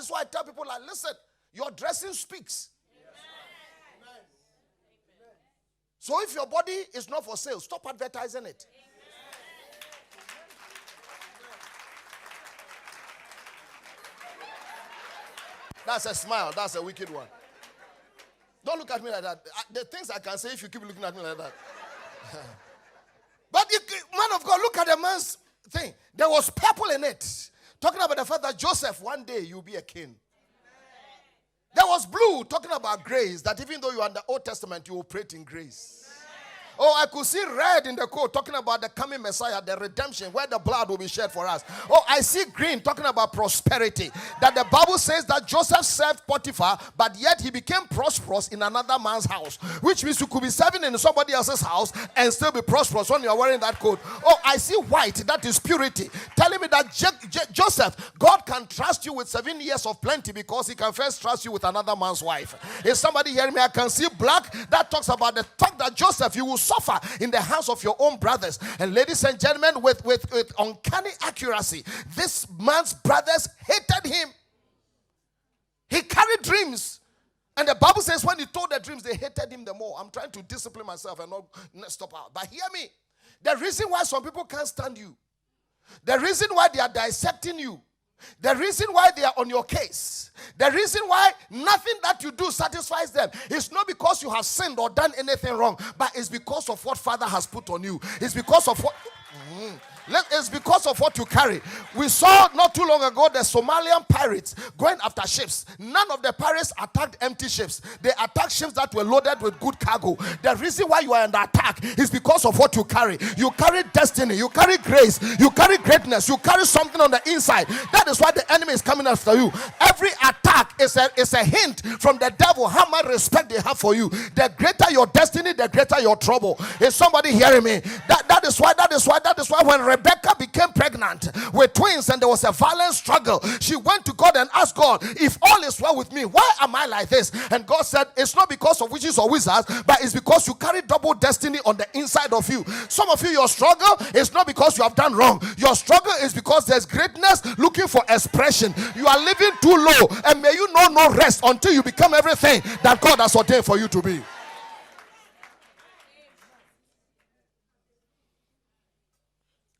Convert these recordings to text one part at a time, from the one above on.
is why I tell people, like, listen, your dressing speaks. Amen. So if your body is not for sale, stop advertising it. That's a smile. That's a wicked one. Don't look at me like that. The things I can say if you keep looking at me like that. But man of God, look at the man's thing. There was purple in it. Talking about the fact that Joseph, one day you'll be a king. There was blue, talking about grace. That even though you are in the Old Testament, you operate in grace. Oh, I could see red in the coat, talking about the coming Messiah, the redemption, where the blood will be shed for us. Oh, I see green, talking about prosperity. That the Bible says that Joseph served Potiphar, but yet he became prosperous in another man's house. Which means you could be serving in somebody else's house and still be prosperous when you are wearing that coat. Oh, I see white, that is purity. Telling me that Joseph, God can trust you with 7 years of plenty because he can first trust you with another man's wife. Is somebody hearing me? I can see black, that talks about the fact that Joseph, you will suffer in the hands of your own brothers. And ladies and gentlemen, with uncanny accuracy, this man's brothers hated him. He carried dreams, and the Bible says when he told the dreams, they hated him the more. I'm trying to discipline myself and not stop out. But hear me, the reason why some people can't stand you, the reason why they are dissecting you, the reason why they are on your case, the reason why nothing that you do satisfies them is not because you have sinned or done anything wrong, but it's because of what Father has put on you. It's because of what... It's because of what you carry. We saw not too long ago the Somalian pirates going after ships. None of the pirates attacked empty ships. They attacked ships that were loaded with good cargo. The reason why you are under attack is because of what you carry. You carry destiny. You carry grace. You carry greatness. You carry something on the inside. That is why the enemy is coming after you. Every attack is a hint from the devil how much respect they have for you. The greater your destiny, the greater your trouble. Is somebody hearing me? That is why when Rebecca became pregnant with twins and there was a violent struggle, she went to God and asked God, if all is well with me, why am I like this? And God said, it's not because of witches or wizards, but it's because you carry double destiny on the inside of you. Some of you, your struggle is not because you have done wrong. Your struggle is because there's greatness looking for expression. You are living too low, and may you know no rest until you become everything that God has ordained for you to be.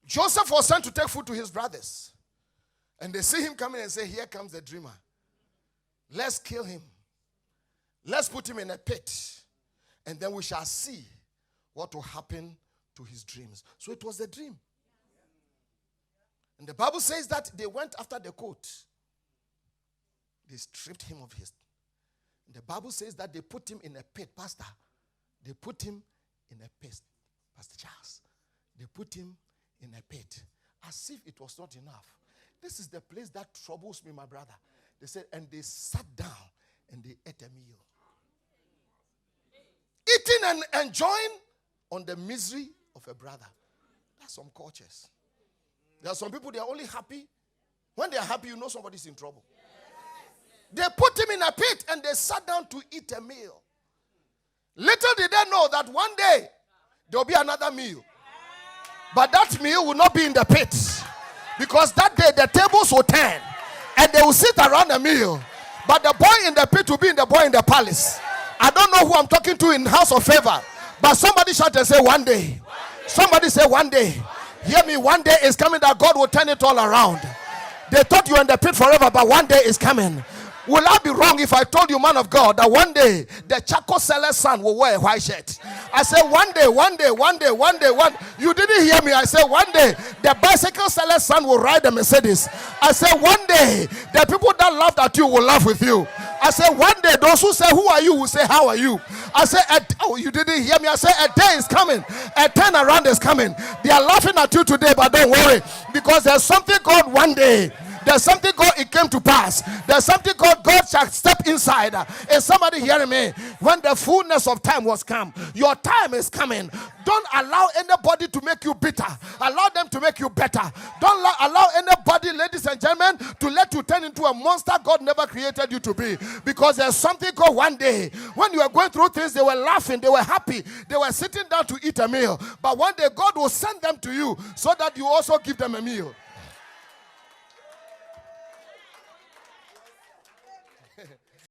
Joseph was sent to take food to his brothers. And they see him coming and say, here comes the dreamer. Let's kill him. Let's put him in a pit. And then we shall see what will happen to his dreams. So it was a dream. And the Bible says that they went after the coat. They stripped him of his. And the Bible says that they put him in a pit. Pastor, they put him in a pit. Pastor Charles, they put him in a pit, as if it was not enough. This is the place that troubles me, my brother. They said, and they sat down and they ate a meal. Eating and enjoying on the misery of a brother. That's some cultures. There are some people, they are only happy. When they are happy, you know somebody's in trouble. They put him in a pit and they sat down to eat a meal. Little did they know that one day there will be another meal. But that meal will not be in the pit. Because that day the tables will turn. And they will sit around the meal. But the boy in the pit will be in the boy in the palace. I don't know who I'm talking to in house of favor. But somebody shout and say one day. Somebody say one day. Hear me, one day is coming that God will turn it all around. They thought you were in the pit forever, but one day is coming. Will I be wrong if I told you, man of God, that one day the charcoal seller's son will wear a white shirt? I said one day. You didn't hear me. I said one day the bicycle seller's son will ride a Mercedes. I said one day the people that laughed at you will laugh with you. I said one day those who say who are you will say how are you. I said you didn't hear me. I said a day is coming, a turnaround is coming. They are laughing at you today, but don't worry, because there's something called one day. There's something called it came to pass. There's something called God shall step inside. Is somebody hearing me? When the fullness of time was come, your time is coming. Don't allow anybody to make you bitter. Allow them to make you better. Don't allow anybody, ladies and gentlemen, to let you turn into a monster God never created you to be. Because there's something called one day. When you were going through things, they were laughing, they were happy, they were sitting down to eat a meal. But one day God will send them to you so that you also give them a meal.